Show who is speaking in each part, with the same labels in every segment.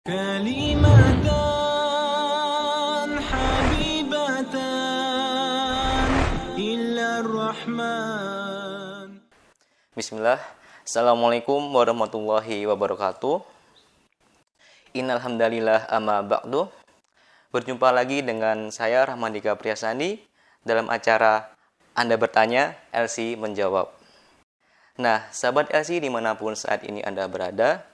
Speaker 1: كلمتان حبيبتان إلى الرحمن.
Speaker 2: Bismillah. Assalamualaikum warahmatullahi wabarakatuh. Innalhamdalillah amma ba'du. Berjumpa lagi dengan saya Rahmandika Priyasandi dalam acara Anda Bertanya, LC Menjawab. Nah, sahabat LC dimanapun saat ini Anda berada,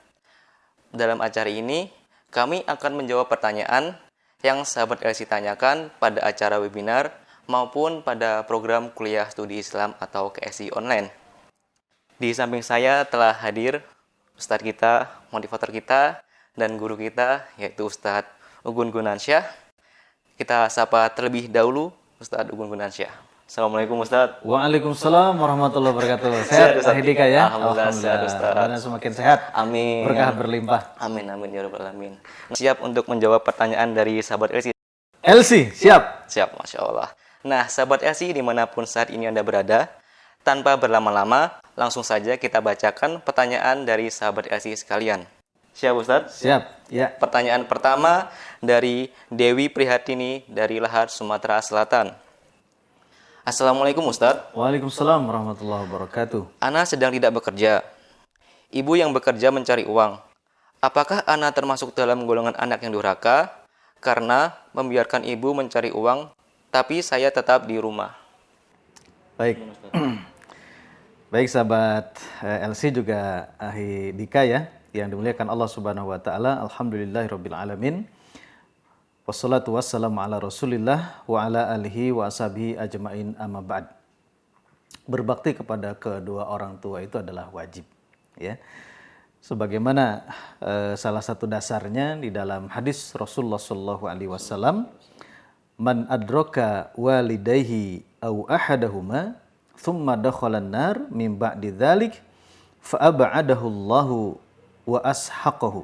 Speaker 2: dalam acara ini kami akan menjawab pertanyaan yang sahabat LC tanyakan pada acara webinar maupun pada program kuliah studi Islam atau KSI online. Di samping saya telah hadir Ustadz kita, motivator kita, dan guru kita, yaitu Ustadz Ugun Gunansyah. Kita sapa terlebih dahulu Ustadz Ugun Gunansyah. Assalamualaikum Ustadz.
Speaker 3: Waalaikumsalam warahmatullahi wabarakatuh. Sehat Ustadz Hidika ya?
Speaker 2: Alhamdulillah sehat Ustadz.
Speaker 3: Dan semakin sehat.
Speaker 2: Amin.
Speaker 3: Berkah berlimpah.
Speaker 2: Amin, amin ya rabbal alamin. Siap untuk menjawab pertanyaan dari sahabat LC?
Speaker 3: LC, siap?
Speaker 2: Siap, Masya Allah. Nah, sahabat LC dimanapun saat ini Anda berada, tanpa berlama-lama, langsung saja kita bacakan pertanyaan dari sahabat LC sekalian. Siap Ustadz?
Speaker 3: Siap, ya.
Speaker 2: Pertanyaan pertama dari Dewi Prihatini dari Lahar, Sumatera Selatan. Assalamualaikum Ustadz.
Speaker 3: Waalaikumsalam warahmatullahi wabarakatuh.
Speaker 2: Ana sedang tidak bekerja. Ibu yang bekerja mencari uang. Apakah Ana termasuk dalam golongan anak yang durhaka karena membiarkan ibu mencari uang, tapi saya tetap di rumah?
Speaker 3: Baik. Baik sahabat LC juga Ahi Dika ya, yang dimuliakan Allah Subhanahu wa taala. Alhamdulillahirabbil alamin. Wassalatu wassalamu ala Rasulillah wa ala alihi wa ashabihi ajmain amma ba'd. Berbakti kepada kedua orang tua itu adalah wajib, ya. Sebagaimana salah satu dasarnya di dalam hadis Rasulullah sallallahu alaihi wasallam, man adraka walidayhi aw ahadahuma thumma dakhalan nar min ba'di dzalik fa ab'adahu Allahu wa ashaqahu.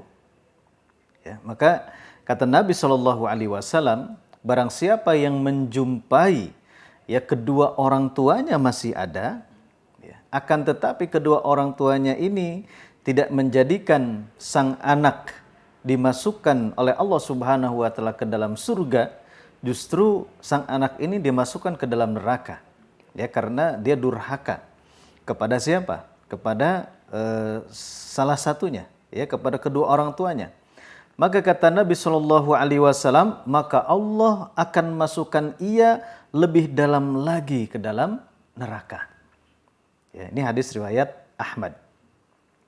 Speaker 3: Ya, maka kata Nabi Shallallahu Alaihi Wasallam, barang siapa yang menjumpai ya kedua orang tuanya masih ada, ya, akan tetapi kedua orang tuanya ini tidak menjadikan sang anak dimasukkan oleh Allah Subhanahu Wa Taala ke dalam surga, justru sang anak ini dimasukkan ke dalam neraka, ya, karena dia durhaka kepada siapa? Kepada salah satunya, ya, kepada kedua orang tuanya. Maka kata Nabi Shallallahu Alaihi Wasallam, maka Allah akan masukkan ia lebih dalam lagi ke dalam neraka. Ya, ini hadis riwayat Ahmad.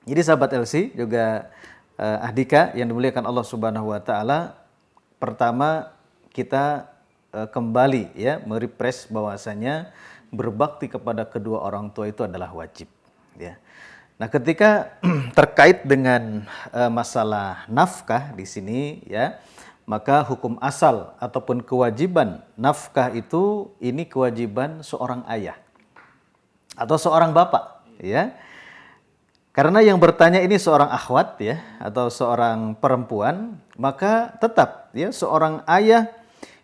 Speaker 3: Jadi sahabat LC juga Ahdika yang dimuliakan Allah Subhanahu Wa Taala, pertama kita kembali ya merefresh bahwasanya berbakti kepada kedua orang tua itu adalah wajib. Ya. Nah, ketika terkait dengan masalah nafkah di sini ya, maka hukum asal ataupun kewajiban nafkah itu ini kewajiban seorang ayah atau seorang bapak ya. Karena yang bertanya ini seorang akhwat ya atau seorang perempuan, maka tetap ya seorang ayah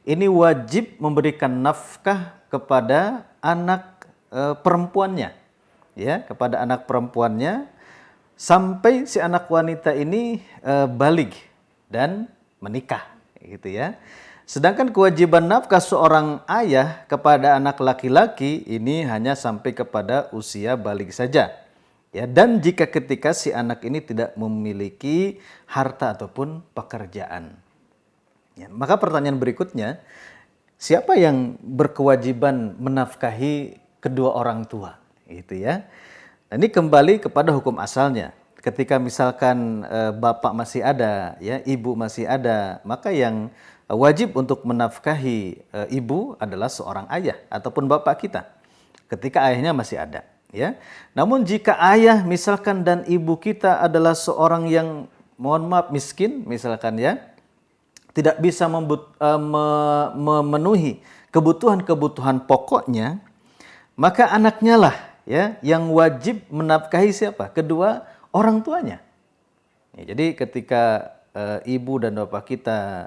Speaker 3: ini wajib memberikan nafkah kepada anak perempuannya. Ya, kepada anak perempuannya sampai si anak wanita ini baligh dan menikah gitu ya. Sedangkan kewajiban nafkah seorang ayah kepada anak laki-laki ini hanya sampai kepada usia baligh saja. Ya, dan jika ketika si anak ini tidak memiliki harta ataupun pekerjaan. Ya, maka pertanyaan berikutnya, siapa yang berkewajiban menafkahi kedua orang tua? Gitu ya. Nah, ini kembali kepada hukum asalnya. Ketika misalkan bapak masih ada, ya, ibu masih ada, maka yang wajib untuk menafkahi ibu adalah seorang ayah ataupun bapak kita. Ketika ayahnya masih ada, ya. Namun jika ayah misalkan dan ibu kita adalah seorang yang mohon maaf miskin misalkan ya, tidak bisa memenuhi kebutuhan-kebutuhan pokoknya, maka anaknya lah ya yang wajib menafkahi siapa? Kedua orang tuanya. Ya, jadi ketika ibu dan bapak kita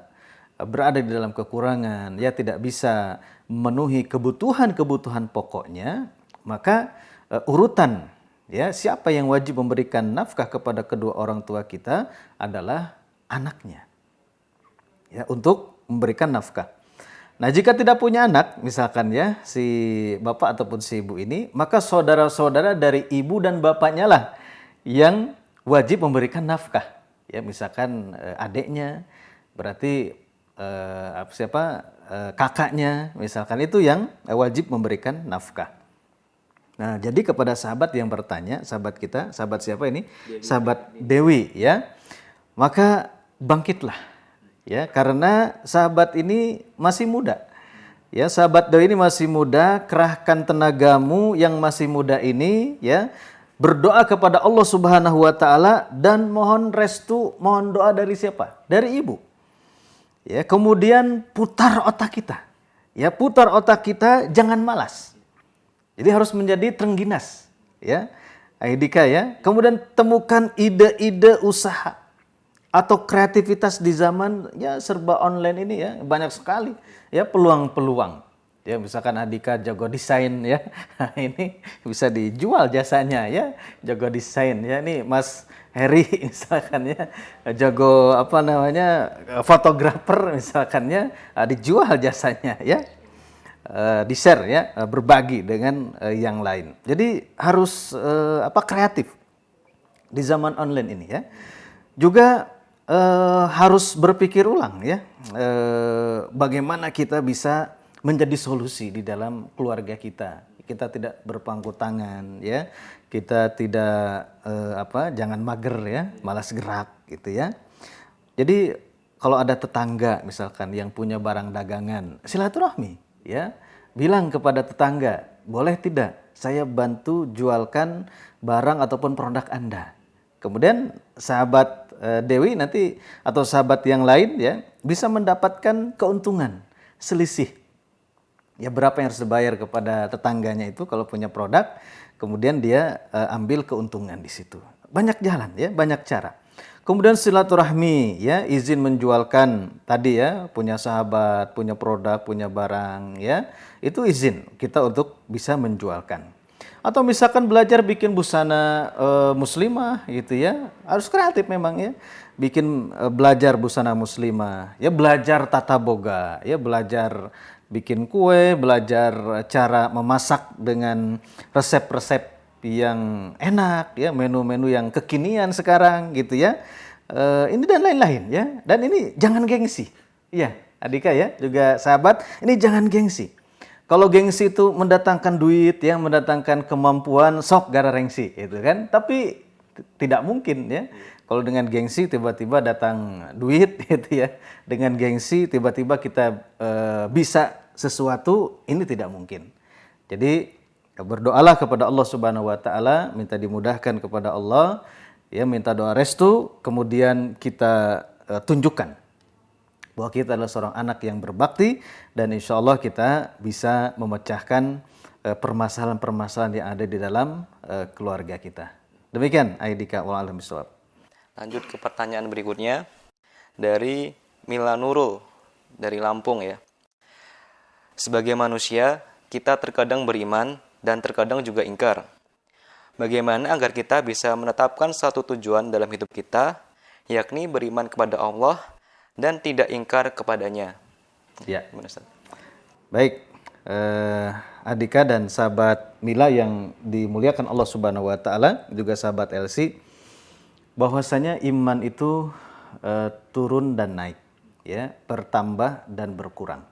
Speaker 3: berada di dalam kekurangan, ya tidak bisa memenuhi kebutuhan-kebutuhan pokoknya, maka urutan ya siapa yang wajib memberikan nafkah kepada kedua orang tua kita adalah anaknya. Ya, untuk memberikan nafkah. Nah, jika tidak punya anak, misalkan ya, si bapak ataupun si ibu ini, maka saudara-saudara dari ibu dan bapaknya lah yang wajib memberikan nafkah. Ya, misalkan adiknya, berarti kakaknya, misalkan itu yang wajib memberikan nafkah. Nah, jadi kepada sahabat yang bertanya, sahabat kita, sahabat siapa ini? Sahabat Dewi, ya. Maka bangkitlah, ya, karena sahabat ini masih muda. Ya, sahabat Dewi ini masih muda, kerahkan tenagamu yang masih muda ini, ya, berdoa kepada Allah Subhanahu wa taala dan mohon restu, mohon doa dari siapa? Dari ibu. Ya, kemudian putar otak kita. Ya, putar otak kita, jangan malas. Jadi harus menjadi terengginas, ya, Aidika, ya. Kemudian temukan ide-ide usaha atau kreativitas di zaman ya serba online ini, ya, banyak sekali ya peluang-peluang. Ya, misalkan Adika jago desain, ya, ini bisa dijual jasanya, ya, jago desain, ya. Ini Mas Heri misalkan, ya, jago fotografer misalkan, ya, dijual jasanya, ya. Di-share, ya, berbagi dengan yang lain. Jadi harus kreatif di zaman online ini, ya. Juga harus berpikir ulang, ya, bagaimana kita bisa menjadi solusi di dalam keluarga kita. Kita tidak berpangku tangan, ya. Kita tidak jangan mager, ya, malas gerak gitu, ya. Jadi kalau ada tetangga misalkan yang punya barang dagangan, silaturahmi, ya, bilang kepada tetangga, boleh tidak saya bantu jualkan barang ataupun produk Anda. Kemudian sahabat Dewi nanti atau sahabat yang lain, ya, bisa mendapatkan keuntungan selisih. Ya, berapa yang harus dibayar kepada tetangganya itu kalau punya produk, kemudian dia ambil keuntungan di situ. Banyak jalan, ya, banyak cara. Kemudian silaturahmi, ya, izin menjualkan tadi, ya, punya sahabat, punya produk, punya barang, ya, itu izin kita untuk bisa menjualkan. Atau misalkan belajar bikin busana muslimah gitu, ya, harus kreatif memang, ya, bikin belajar busana muslimah, ya, belajar tata boga, ya, belajar bikin kue, belajar cara memasak dengan resep-resep yang enak, ya, menu-menu yang kekinian sekarang gitu, ya. Ini dan lain-lain, ya. Dan ini jangan gengsi. Iya, Adika, ya, juga sahabat, ini jangan gengsi. Kalau gengsi itu mendatangkan duit, ya, mendatangkan kemampuan, sok gara rengsi, gitu kan. Tapi tidak mungkin, ya. Kalau dengan gengsi tiba-tiba datang duit gitu, ya. Dengan gengsi tiba-tiba kita bisa sesuatu, ini tidak mungkin. Jadi berdoalah kepada Allah Subhanahu wa taala, minta dimudahkan kepada Allah, ya, minta doa restu, kemudian kita tunjukkan bahwa kita adalah seorang anak yang berbakti dan insya Allah kita bisa memecahkan permasalahan-permasalahan yang ada di dalam keluarga kita. Demikian Aidika wallahu a'lam bishawab.
Speaker 2: Lanjut ke pertanyaan berikutnya dari Mila Nurul dari Lampung, ya. Sebagai manusia, kita terkadang beriman dan terkadang juga ingkar. Bagaimana agar kita bisa menetapkan satu tujuan dalam hidup kita, yakni beriman kepada Allah dan tidak ingkar kepadanya?
Speaker 3: Ya.
Speaker 2: Gimana, Ustaz?
Speaker 3: Baik, Adika dan sahabat Mila yang dimuliakan Allah Subhanahu wa taala, juga sahabat Elsi, bahwasanya iman itu turun dan naik, ya, bertambah dan berkurang.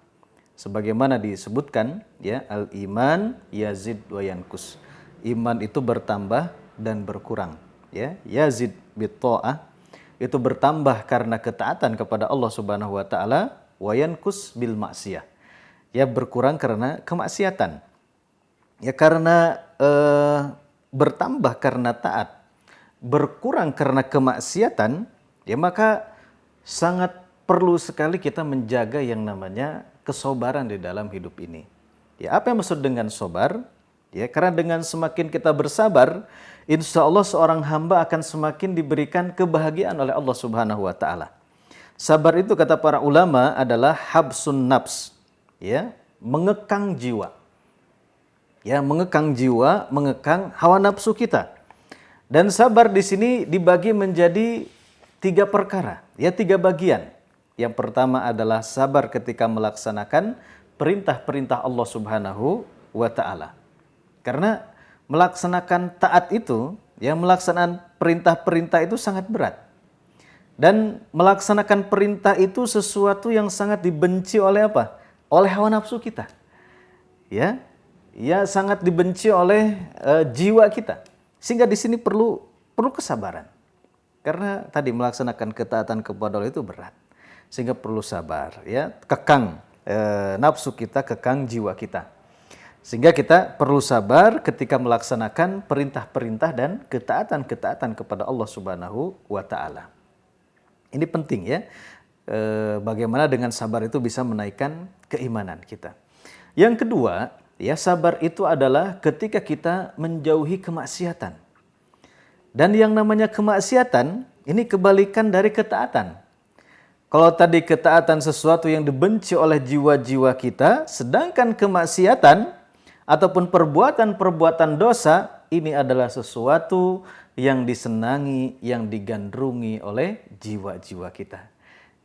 Speaker 3: Sebagaimana disebutkan, ya, al-iman yazid wa yankus. Iman itu bertambah dan berkurang, ya. Yazid bit-tha'ah, itu bertambah karena ketaatan kepada Allah Subhanahu wa taala, wa yankus bil maksiyah. Ya, berkurang karena kemaksiatan. Ya, karena bertambah karena taat, berkurang karena kemaksiatan, ya, maka sangat perlu sekali kita menjaga yang namanya kesabaran di dalam hidup ini. Ya, apa yang maksud dengan sabar? Ya, karena dengan semakin kita bersabar, insya Allah seorang hamba akan semakin diberikan kebahagiaan oleh Allah Subhanahu wa taala. Sabar itu kata para ulama adalah habsun nafs, ya, mengekang jiwa. Ya, mengekang jiwa, mengekang hawa nafsu kita. Dan sabar di sini dibagi menjadi 3 perkara. Ya, 3 bagian. Yang pertama adalah sabar ketika melaksanakan perintah-perintah Allah Subhanahu wa taala. Karena melaksanakan taat itu, yang melaksanakan perintah-perintah itu sangat berat. Dan melaksanakan perintah itu sesuatu yang sangat dibenci oleh apa? Oleh hawa nafsu kita. Ya, ya sangat dibenci oleh jiwa kita. Sehingga di sini perlu kesabaran. Karena tadi melaksanakan ketaatan kepada Allah itu berat. Sehingga perlu sabar, ya, kekang nafsu kita, kekang jiwa kita. Sehingga kita perlu sabar ketika melaksanakan perintah-perintah dan ketaatan-ketaatan kepada Allah Subhanahu wa taala. Ini penting ya. Bagaimana dengan sabar itu bisa menaikkan keimanan kita. Yang kedua, ya, sabar itu adalah ketika kita menjauhi kemaksiatan. Dan yang namanya kemaksiatan ini kebalikan dari ketaatan. Kalau tadi ketaatan sesuatu yang dibenci oleh jiwa-jiwa kita, sedangkan kemaksiatan ataupun perbuatan-perbuatan dosa ini adalah sesuatu yang disenangi, yang digandrungi oleh jiwa-jiwa kita.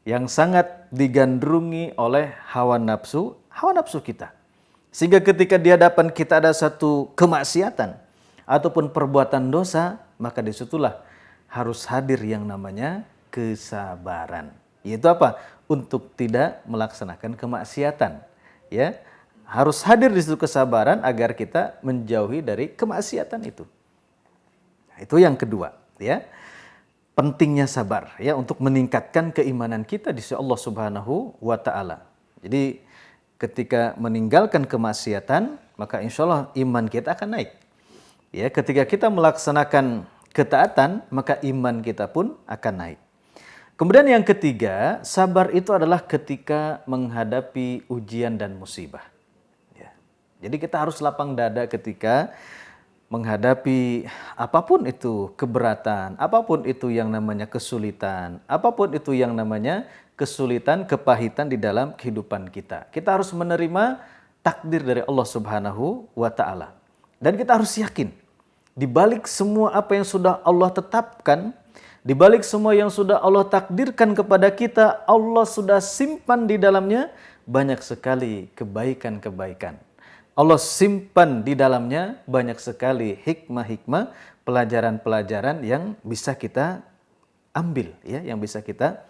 Speaker 3: Yang sangat digandrungi oleh hawa nafsu kita. Sehingga ketika di hadapan kita ada satu kemaksiatan ataupun perbuatan dosa, maka disitulah harus hadir yang namanya kesabaran. Yaitu apa? Untuk tidak melaksanakan kemaksiatan. Ya, harus hadir di situ kesabaran agar kita menjauhi dari kemaksiatan itu. Nah, itu yang kedua, ya. Pentingnya sabar, ya, untuk meningkatkan keimanan kita di sisi Allah Subhanahu wa taala. Jadi ketika meninggalkan kemaksiatan, maka insya Allah iman kita akan naik. Ya, ketika kita melaksanakan ketaatan, maka iman kita pun akan naik. Kemudian yang ketiga, sabar itu adalah ketika menghadapi ujian dan musibah. Jadi kita harus lapang dada ketika menghadapi apapun itu keberatan, apapun itu yang namanya kesulitan, apapun itu yang namanya kesulitan, kepahitan di dalam kehidupan kita. Kita harus menerima takdir dari Allah Subhanahu wa taala. Dan kita harus yakin di balik semua apa yang sudah Allah tetapkan, di balik semua yang sudah Allah takdirkan kepada kita, Allah sudah simpan di dalamnya banyak sekali kebaikan-kebaikan. Allah simpan di dalamnya banyak sekali hikmah-hikmah, pelajaran-pelajaran yang bisa kita ambil, ya, yang bisa kita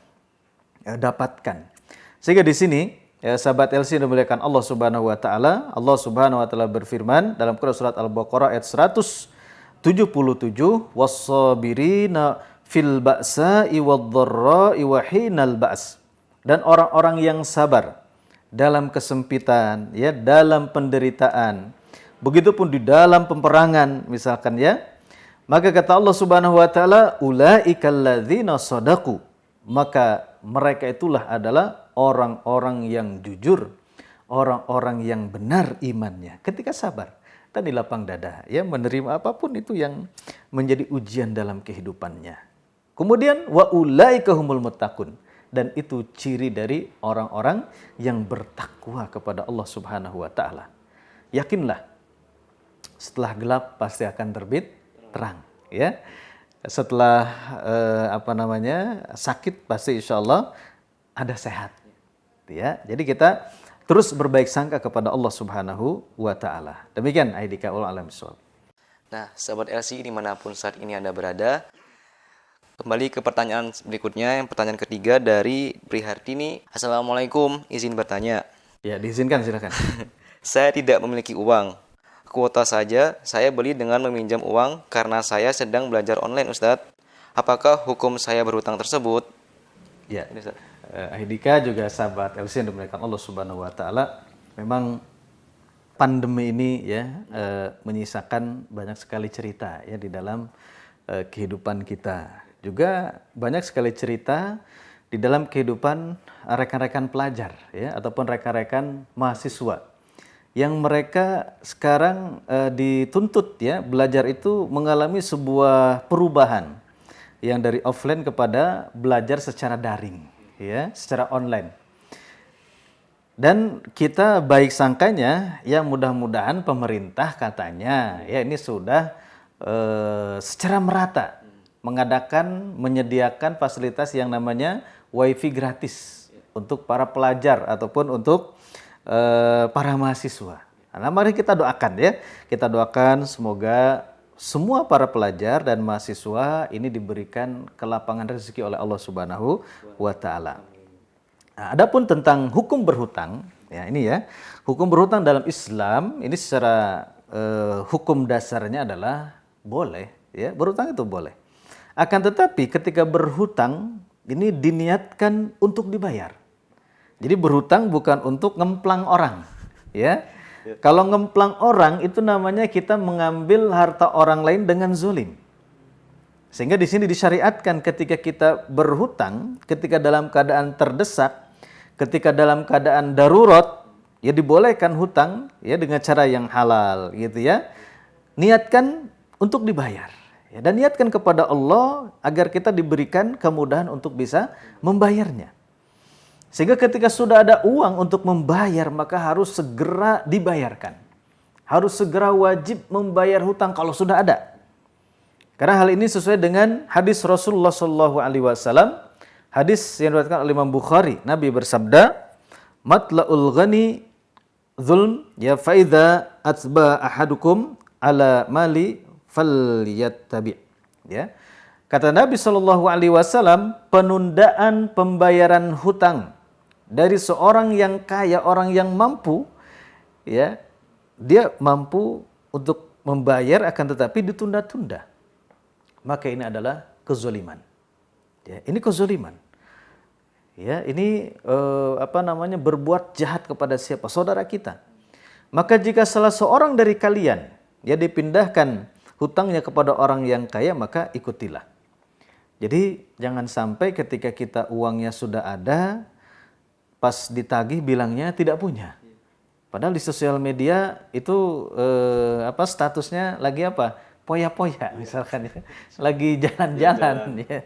Speaker 3: dapatkan. Sehingga di sini, ya, sahabat LC yang dimuliakan Allah Subhanahu wa taala, Allah Subhanahu wa taala berfirman dalam Quran surat Al-Baqarah ayat 177, "Was-sabirina fil ba'sa'i wad-dharra'i wa hinal ba's." Dan orang-orang yang sabar dalam kesempitan, ya, dalam penderitaan, begitupun di dalam peperangan misalkan, ya, maka kata Allah Subhanahu wa taala, ulaikal ladzina shadaqu, maka mereka itulah adalah orang-orang yang jujur, orang-orang yang benar imannya ketika sabar dan di lapang dada, ya, menerima apapun itu yang menjadi ujian dalam kehidupannya. Kemudian wa ulaika humul muttaqun, dan itu ciri dari orang-orang yang bertakwa kepada Allah Subhanahu wa taala. Yakinlah, setelah gelap pasti akan terbit terang, ya. Setelah sakit pasti insya Allah ada sehat, ya. Jadi kita terus berbaik sangka kepada Allah Subhanahu wa taala. Demikian Aidika ul alam bisawab.
Speaker 2: Nah, sahabat LC dimanapun saat ini Anda berada, kembali ke pertanyaan berikutnya, yang pertanyaan ketiga dari Prihartini. Assalamualaikum, izin bertanya.
Speaker 3: Ya, diizinkan, silakan.
Speaker 2: Saya tidak memiliki uang. Kuota saja saya beli dengan meminjam uang karena saya sedang belajar online, Ustadz. Apakah hukum saya berhutang tersebut?
Speaker 3: Ya, Aidika juga sahabat LC yang dimuliakan Allah Subhanahu wa taala. Memang pandemi ini, ya, menyisakan banyak sekali cerita, ya, di dalam kehidupan kita. Juga banyak sekali cerita di dalam kehidupan rekan-rekan pelajar, ya, ataupun rekan-rekan mahasiswa yang mereka sekarang dituntut, ya, belajar itu mengalami sebuah perubahan yang dari offline kepada belajar secara daring, ya, secara online. Dan kita baik sangkanya, ya, mudah-mudahan pemerintah katanya, ya, ini sudah secara merata menyediakan fasilitas yang namanya wifi gratis untuk para pelajar ataupun untuk para mahasiswa. Nah, mari kita doakan ya. Kita doakan semoga semua para pelajar dan mahasiswa ini diberikan kelapangan rezeki oleh Allah Subhanahu wa taala. Nah, adapun tentang hukum berhutang, ya ini ya. Hukum berhutang dalam Islam ini secara hukum dasarnya adalah boleh, ya. Berhutang itu boleh. Akan tetapi ketika berhutang ini diniatkan untuk dibayar. Jadi berhutang bukan untuk ngemplang orang, ya. Kalau ngemplang orang itu namanya kita mengambil harta orang lain dengan zulim. Sehingga di sini disyariatkan ketika kita berhutang, ketika dalam keadaan terdesak, ketika dalam keadaan darurat, ya dibolehkan hutang ya dengan cara yang halal gitu ya. Niatkan untuk dibayar. Ya, dan niatkan kepada Allah agar kita diberikan kemudahan untuk bisa membayarnya. Sehingga ketika sudah ada uang untuk membayar, maka harus segera dibayarkan. Harus segera wajib membayar hutang kalau sudah ada. Karena hal ini sesuai dengan hadis Rasulullah SAW. Hadis yang diriwayatkan oleh Imam Bukhari. Nabi bersabda, "Matla'ul ghani zulm ya faidha atba ahadukum ala mali falyattabi." Ya. Kata Nabi SAW, penundaan pembayaran hutang dari seorang yang kaya, orang yang mampu, ya, dia mampu untuk membayar akan tetapi ditunda-tunda. Maka ini adalah kezaliman. Ya, ini kezaliman. Ya, ini berbuat jahat kepada siapa? Saudara kita. Maka jika salah seorang dari kalian ya dipindahkan hutangnya kepada orang yang kaya, maka ikutilah. Jadi jangan sampai ketika kita uangnya sudah ada, pas ditagih bilangnya tidak punya. Padahal di sosial media itu statusnya lagi apa? Poya-poya misalkan ya. Lagi jalan-jalan ya.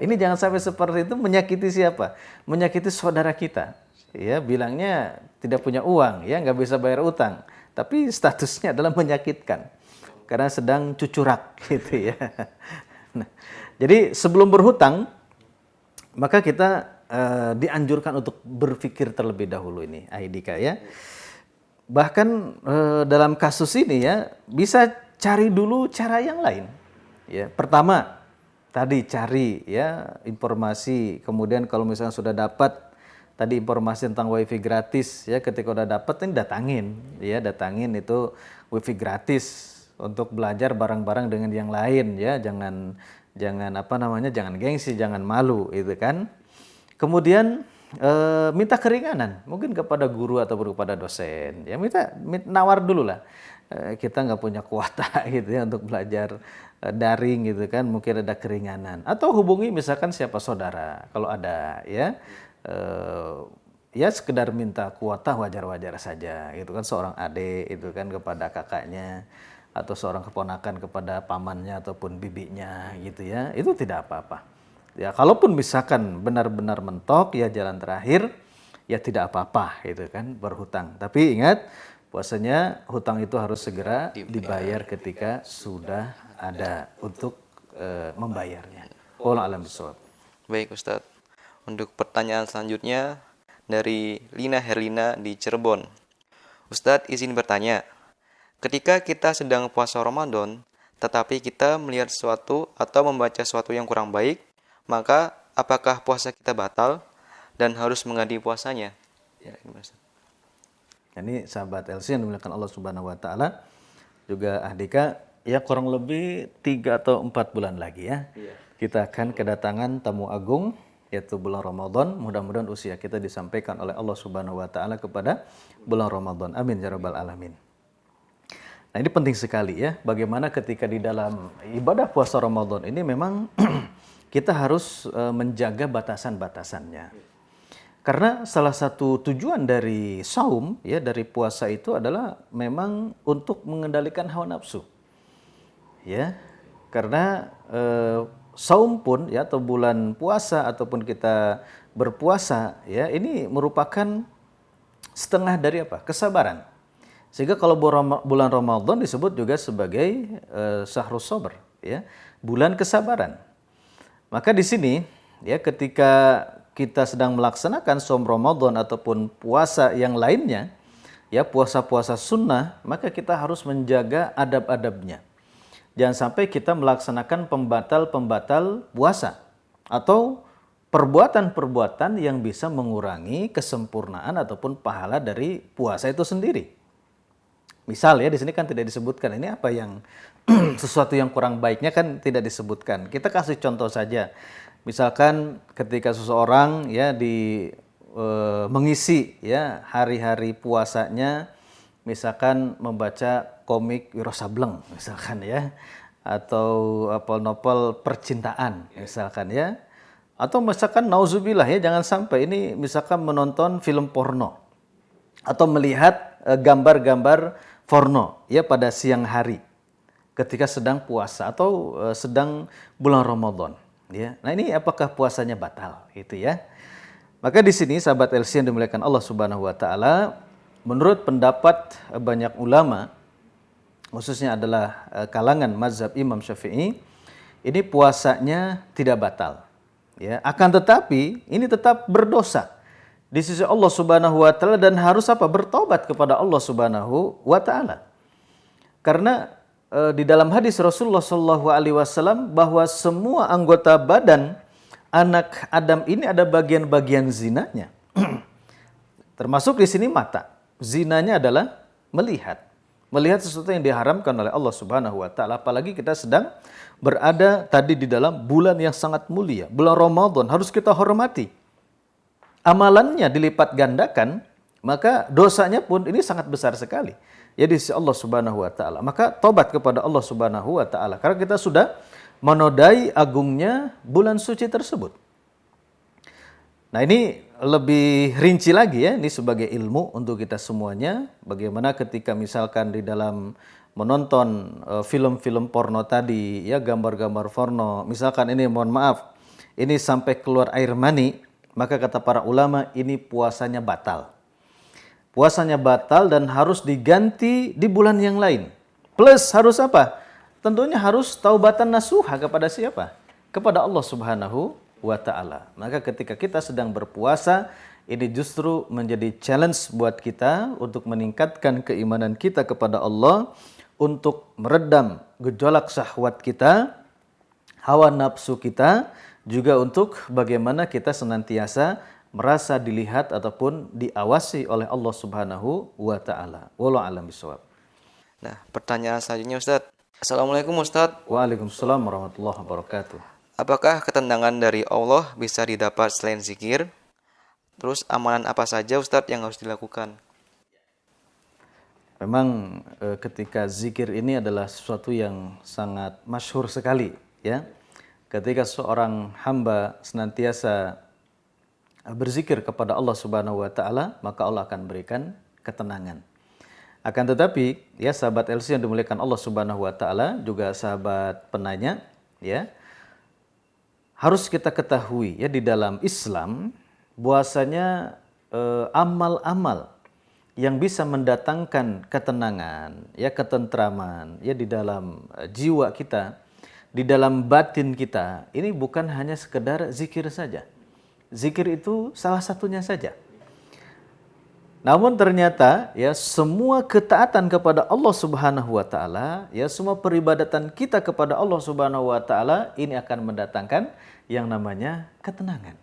Speaker 3: Ini jangan sampai seperti itu, menyakiti siapa? Menyakiti saudara kita. Ya, bilangnya tidak punya uang, ya nggak bisa bayar utang. Tapi statusnya adalah menyakitkan. Karena sedang cucurak gitu ya. Nah, jadi sebelum berhutang maka kita dianjurkan untuk berpikir terlebih dahulu ini, Aidika ya. Bahkan dalam kasus ini ya bisa cari dulu cara yang lain. Ya, pertama tadi cari ya informasi, kemudian kalau misalnya sudah dapat tadi informasi tentang wifi gratis ya, ketika udah dapat ini datangin itu wifi gratis untuk belajar bareng-bareng dengan yang lain ya, jangan jangan gengsi, jangan malu itu kan. Kemudian minta keringanan, mungkin kepada guru ataupun kepada dosen. Ya minta nawar dulu lah. Kita nggak punya kuota gitu ya untuk belajar daring gitu kan, mungkin ada keringanan. Atau hubungi misalkan siapa saudara kalau ada ya. Ya sekedar minta kuota wajar-wajar saja gitu kan, seorang adik itu kan kepada kakaknya, atau seorang keponakan kepada pamannya ataupun bibinya gitu ya. Itu tidak apa-apa. Ya, kalaupun misalkan benar-benar mentok ya jalan terakhir ya tidak apa-apa gitu kan berhutang. Tapi ingat bahwasanya hutang itu harus segera dibayar ketika sudah ada untuk membayarnya. Wallahu a'lam bishawab.
Speaker 2: Baik Ustadz. Untuk pertanyaan selanjutnya dari Lina Herlina di Cirebon. Ustadz izin bertanya, ketika kita sedang puasa Ramadan tetapi kita melihat sesuatu atau membaca sesuatu yang kurang baik, maka apakah puasa kita batal dan harus mengganti puasanya? Ya,
Speaker 3: ini sahabat LC yang dimuliakan Allah Subhanahu wa taala, juga Ahdika, ya kurang lebih 3 atau 4 bulan lagi ya. Kita akan kedatangan tamu agung yaitu bulan Ramadan. Mudah-mudahan usia kita disampaikan oleh Allah Subhanahu wa taala kepada bulan Ramadan. Amin ya rabbal alamin. Nah, ini penting sekali ya, bagaimana ketika di dalam ibadah puasa Ramadan ini memang kita harus menjaga batasan-batasannya. Karena salah satu tujuan dari saum ya, dari puasa itu adalah memang untuk mengendalikan hawa nafsu. Ya. Karena saum pun ya, atau bulan puasa ataupun kita berpuasa ya, ini merupakan setengah dari apa? Kesabaran. Sehingga kalau bulan Ramadan disebut juga sebagai syahrus sabr ya, bulan kesabaran. Maka di sini ya ketika kita sedang melaksanakan som Ramadan ataupun puasa yang lainnya, ya puasa-puasa sunnah, maka kita harus menjaga adab-adabnya. Jangan sampai kita melaksanakan pembatal-pembatal puasa atau perbuatan-perbuatan yang bisa mengurangi kesempurnaan ataupun pahala dari puasa itu sendiri. Misal ya di sini kan tidak disebutkan ini apa yang sesuatu yang kurang baiknya kan tidak disebutkan. Kita kasih contoh saja. Misalkan ketika seseorang ya mengisi ya hari-hari puasanya misalkan membaca komik Wiro Sableng misalkan ya, atau novel percintaan misalkan ya, atau misalkan nauzubillah ya, jangan sampai ini misalkan menonton film porno atau melihat gambar-gambar porno ya pada siang hari ketika sedang puasa atau sedang bulan Ramadan ya. Nah, ini apakah puasanya batal gitu ya? Maka di sini sahabat LC yang dimuliakan Allah Subhanahu wa taala, menurut pendapat banyak ulama khususnya adalah kalangan mazhab Imam Syafi'i, ini puasanya tidak batal. Ya, akan tetapi ini tetap berdosa di sisi Allah Subhanahu wa taala dan harus apa? Bertobat kepada Allah Subhanahu wa taala. Karena di dalam hadis Rasulullah Shallallahu alaihi wasallam bahwa semua anggota badan anak Adam ini ada bagian-bagian zinanya. Termasuk di sini mata. Zinanya adalah melihat. Melihat sesuatu yang diharamkan oleh Allah Subhanahu wa taala, apalagi kita sedang berada tadi di dalam bulan yang sangat mulia, bulan Ramadan, harus kita hormati. Amalannya dilipat gandakan, maka dosanya pun ini sangat besar sekali. Ya di sisi Allah Subhanahu wa taala. Maka tobat kepada Allah Subhanahu wa taala karena kita sudah menodai agungnya bulan suci tersebut. Nah, ini lebih rinci lagi ya, ini sebagai ilmu untuk kita semuanya. Bagaimana ketika misalkan di dalam menonton film-film porno tadi, ya gambar-gambar porno, misalkan ini mohon maaf, ini sampai keluar air mani, maka kata para ulama ini puasanya batal. Puasanya batal dan harus diganti di bulan yang lain. Plus harus apa? Tentunya harus taubatan nasuha kepada siapa? Kepada Allah Subhanahu wa ta'ala. Maka ketika kita sedang berpuasa, ini justru menjadi challenge buat kita untuk meningkatkan keimanan kita kepada Allah, untuk meredam gejolak syahwat kita, hawa nafsu kita, juga untuk bagaimana kita senantiasa merasa dilihat ataupun diawasi oleh Allah Subhanahu wa ta'ala. Wallahu a'lam bishawab.
Speaker 2: Nah, pertanyaan selanjutnya Ustadz. Assalamualaikum Ustadz.
Speaker 3: Waalaikumsalam warahmatullahi wabarakatuh.
Speaker 2: Apakah ketenangan dari Allah bisa didapat selain zikir? Terus amalan apa saja Ustadz yang harus dilakukan?
Speaker 3: Memang ketika zikir ini adalah sesuatu yang sangat masyhur sekali ya. Ketika seorang hamba senantiasa berzikir kepada Allah Subhanahu wa taala, maka Allah akan berikan ketenangan. Akan tetapi ya sahabat LC yang dimuliakan Allah Subhanahu wa taala, juga sahabat penanya ya, harus kita ketahui ya di dalam Islam bahwasanya amal-amal yang bisa mendatangkan ketenangan, ya ketentraman ya di dalam jiwa kita, di dalam batin kita, ini bukan hanya sekedar zikir saja. Zikir itu salah satunya saja. Namun ternyata ya semua ketaatan kepada Allah Subhanahu wa taala, ya semua peribadatan kita kepada Allah Subhanahu wa taala ini akan mendatangkan yang namanya ketenangan.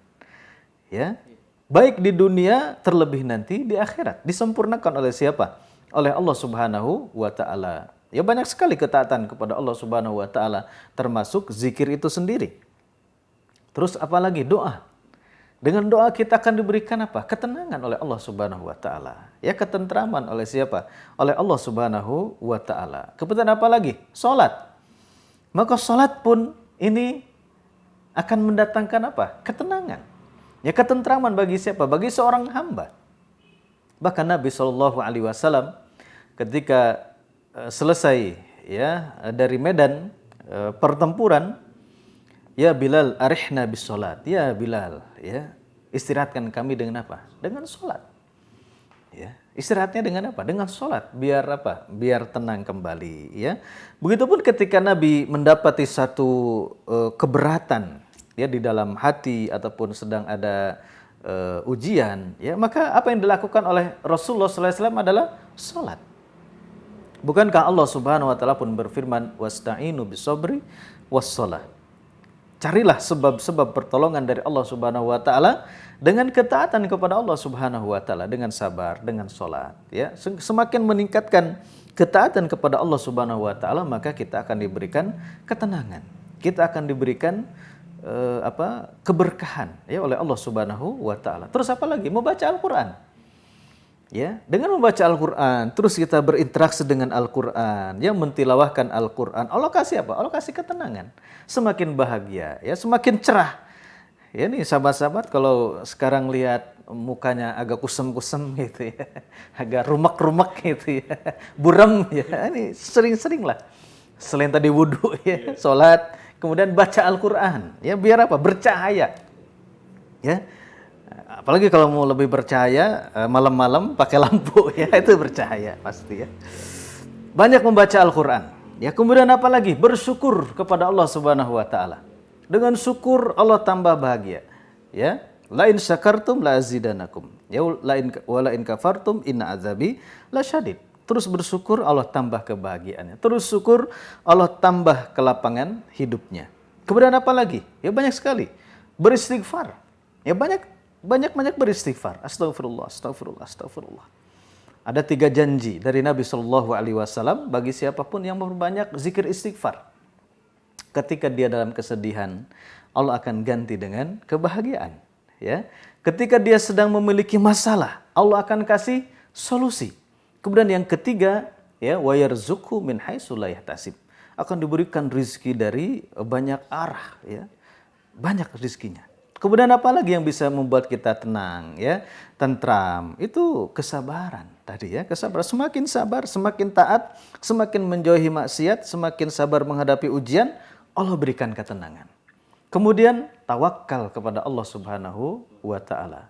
Speaker 3: Ya. Baik di dunia terlebih nanti di akhirat. Disempurnakan oleh siapa? Oleh Allah Subhanahu wa taala. Ya banyak sekali ketaatan kepada Allah Subhanahu wa taala, termasuk zikir itu sendiri. Terus apalagi doa. Dengan doa kita akan diberikan apa? Ketenangan oleh Allah Subhanahu wa taala. Ya ketentraman oleh siapa? Oleh Allah Subhanahu wa taala. Kemudian apa lagi? Salat. Maka salat pun ini akan mendatangkan apa? Ketenangan. Ya ketentraman bagi siapa? Bagi seorang hamba. Bahkan Nabi Shallallahu alaihi wasallam ketika selesai ya dari medan pertempuran, ya Bilal arihna bis salat. Ya Bilal, ya istirahatkan kami dengan apa? Dengan salat. Ya, istirahatnya dengan apa? Dengan sholat. Biar apa? Biar tenang kembali. Ya, begitupun ketika Nabi mendapati satu keberatan ya di dalam hati ataupun sedang ada ujian, ya maka apa yang dilakukan oleh Rasulullah SAW adalah sholat. Bukankah Allah Subhanahu Wa Taala pun berfirman, wasta'inu bisobri wassalah. Carilah sebab-sebab pertolongan dari Allah Subhanahu wa taala dengan ketaatan kepada Allah Subhanahu wa taala, dengan sabar, dengan sholat, ya. Semakin meningkatkan ketaatan kepada Allah Subhanahu wa taala, maka kita akan diberikan ketenangan. Kita akan diberikan keberkahan ya oleh Allah Subhanahu wa taala. Terus apa lagi? Membaca Al-Qur'an. Ya, dengan membaca Al-Qur'an, terus kita berinteraksi dengan Al-Qur'an, yang mentilawahkan Al-Qur'an, Allah kasih apa? Allah kasih ketenangan. Semakin bahagia, ya, semakin cerah. Ya nih sahabat-sahabat, kalau sekarang lihat mukanya agak kusem-kusem gitu ya, agak rumek-rumek gitu ya, buram ya, ini sering-sering lah. Selain tadi wudhu ya, sholat, kemudian baca Al-Qur'an, ya biar apa? Bercahaya. Ya. Apalagi kalau mau lebih bercahaya, malam-malam pakai lampu ya, itu bercahaya pasti ya. Banyak membaca Al-Qur'an. Ya, kemudian apa lagi? Bersyukur kepada Allah Subhanahu wa taala. Dengan syukur Allah tambah bahagia. Ya. La in syakartum la azidanakum. Ya, la in kafartum inna azabi lasyadid. Terus bersyukur Allah tambah kebahagiaannya. Terus syukur Allah tambah kelapangan hidupnya. Kemudian apa lagi? Ya banyak sekali. Beristighfar. Ya banyak beristighfar. Astagfirullah, astagfirullah, astagfirullah. Ada 3 janji dari Nabi Shallallahu Alaihi Wasallam bagi siapapun yang memperbanyak zikir istighfar. Ketika dia dalam kesedihan, Allah akan ganti dengan kebahagiaan. Ya, ketika dia sedang memiliki masalah, Allah akan kasih solusi. Kemudian yang ketiga, ya, wa yarzuqhu min haitsu la yahtasib. Akan diberikan rizki dari banyak arah, ya, banyak rizkinya. Kemudian apa lagi yang bisa membuat kita tenang, ya, tentram? Itu kesabaran tadi ya, kesabaran. Semakin sabar, semakin taat, semakin menjauhi maksiat, semakin sabar menghadapi ujian, Allah berikan ketenangan. Kemudian tawakal kepada Allah Subhanahu wa taala.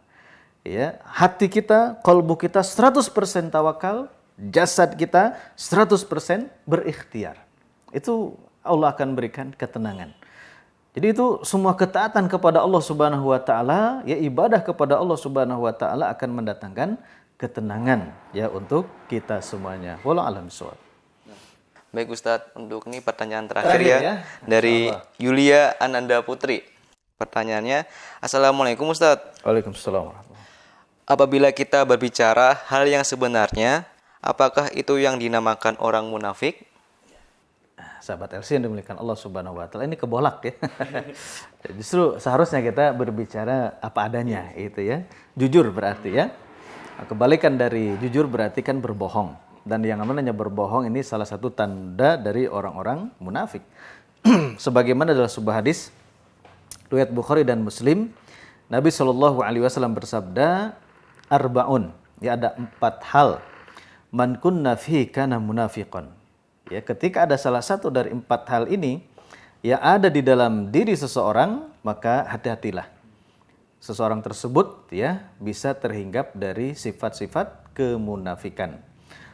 Speaker 3: Ya, hati kita, kalbu kita 100% tawakal, jasad kita 100% berikhtiar. Itu Allah akan berikan ketenangan. Jadi itu semua ketaatan kepada Allah Subhanahu wa taala, ya ibadah kepada Allah Subhanahu wa taala akan mendatangkan ketenangan ya untuk kita semuanya. Wallahu a'lam bishawab.
Speaker 2: Baik Ustadz, untuk ini pertanyaan terakhir ya dari Yulia Ananda Putri. Pertanyaannya, Assalamualaikum Ustadz.
Speaker 3: Waalaikumsalam warahmatullahi wabarakatuh.
Speaker 2: Apabila kita berbicara hal yang sebenarnya, apakah itu yang dinamakan orang munafik?
Speaker 3: Sahabat LC yang dimuliakan Allah Subhanahu wa taala, ini kebolak ya. Justru seharusnya kita berbicara apa adanya itu ya. Jujur berarti ya. Kebalikan dari jujur berarti kan berbohong. Dan yang namanya berbohong ini salah satu tanda dari orang-orang munafik. Sebagaimana dalam sebuah hadis riwayat Bukhari dan Muslim, Nabi Shallallahu alaihi wasallam bersabda, arba'un, ya ada 4 hal. Man kunna fihi kana munafiqan. Ya, ketika ada salah satu dari 4 hal ini yang ada di dalam diri seseorang, maka hati-hatilah. Seseorang tersebut ya bisa terhinggap dari sifat-sifat kemunafikan.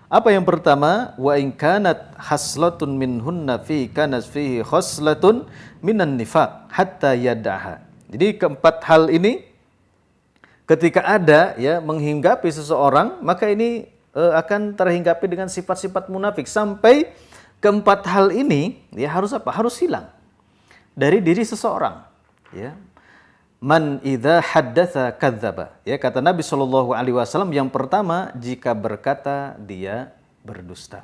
Speaker 3: Apa yang pertama? Wa in kanat haslatun minhunna fi kanas fihi khaslatun minan nifaq hatta yad'aha. Jadi keempat hal ini ketika ada ya menghinggapi seseorang, maka ini akan terhinggapi dengan sifat-sifat munafik. Sampai keempat hal ini ya harus apa? Harus hilang dari diri seseorang. Ya. Man idza haddatsa kadzdzaba. Ya, kata Nabi Shallallahu alaihi wasallam, yang pertama jika berkata dia berdusta.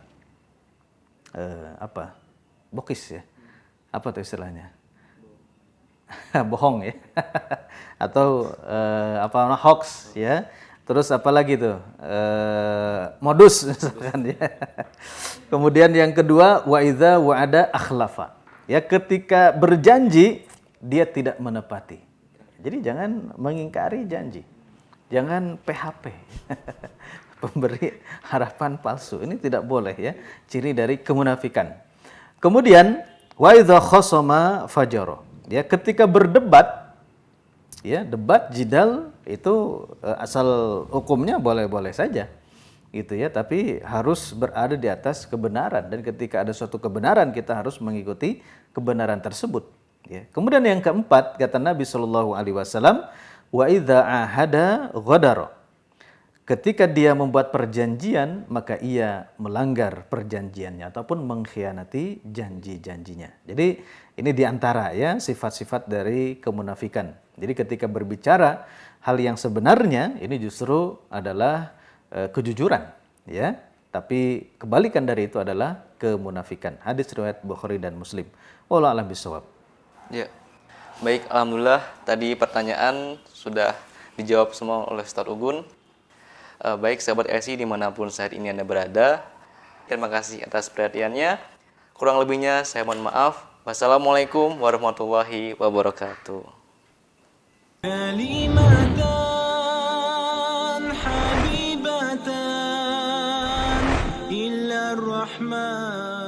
Speaker 3: Bokis ya. Apa tuh istilahnya? Bohong ya. Atau hoax ya. Terus apa lagi tuh? Modus misalkan ya. Kemudian yang kedua, wa idza wa'ada akhlafa. Ya, ketika berjanji dia tidak menepati. Jadi jangan mengingkari janji. Jangan PHP. Pemberi harapan palsu. Ini tidak boleh ya. Ciri dari kemunafikan. Kemudian wa idza khasama fajara. Ya, ketika berdebat Ya, debat, jidal itu asal hukumnya boleh-boleh saja. Gitu ya, tapi harus berada di atas kebenaran, dan ketika ada suatu kebenaran kita harus mengikuti kebenaran tersebut. Ya. Kemudian yang keempat, kata Nabi Shallallahu Alaihi Wasallam, wa idza ahada ghadara. Ketika dia membuat perjanjian, maka ia melanggar perjanjiannya ataupun mengkhianati janji-janjinya. Jadi ini diantara ya sifat-sifat dari kemunafikan. Jadi ketika berbicara hal yang sebenarnya, ini justru adalah kejujuran, ya. Tapi kebalikan dari itu adalah kemunafikan. Hadis riwayat Bukhari dan Muslim. Wallahu a'lam bishawab.
Speaker 2: Ya. Baik, alhamdulillah tadi pertanyaan sudah dijawab semua oleh Ustaz Ugun. Baik sahabat LC dimanapun saat ini Anda berada, terima kasih atas perhatiannya. Kurang lebihnya saya mohon maaf. Wassalamualaikum warahmatullahi wabarakatuh.
Speaker 1: كلمتان حبيبتان إلى الرحمن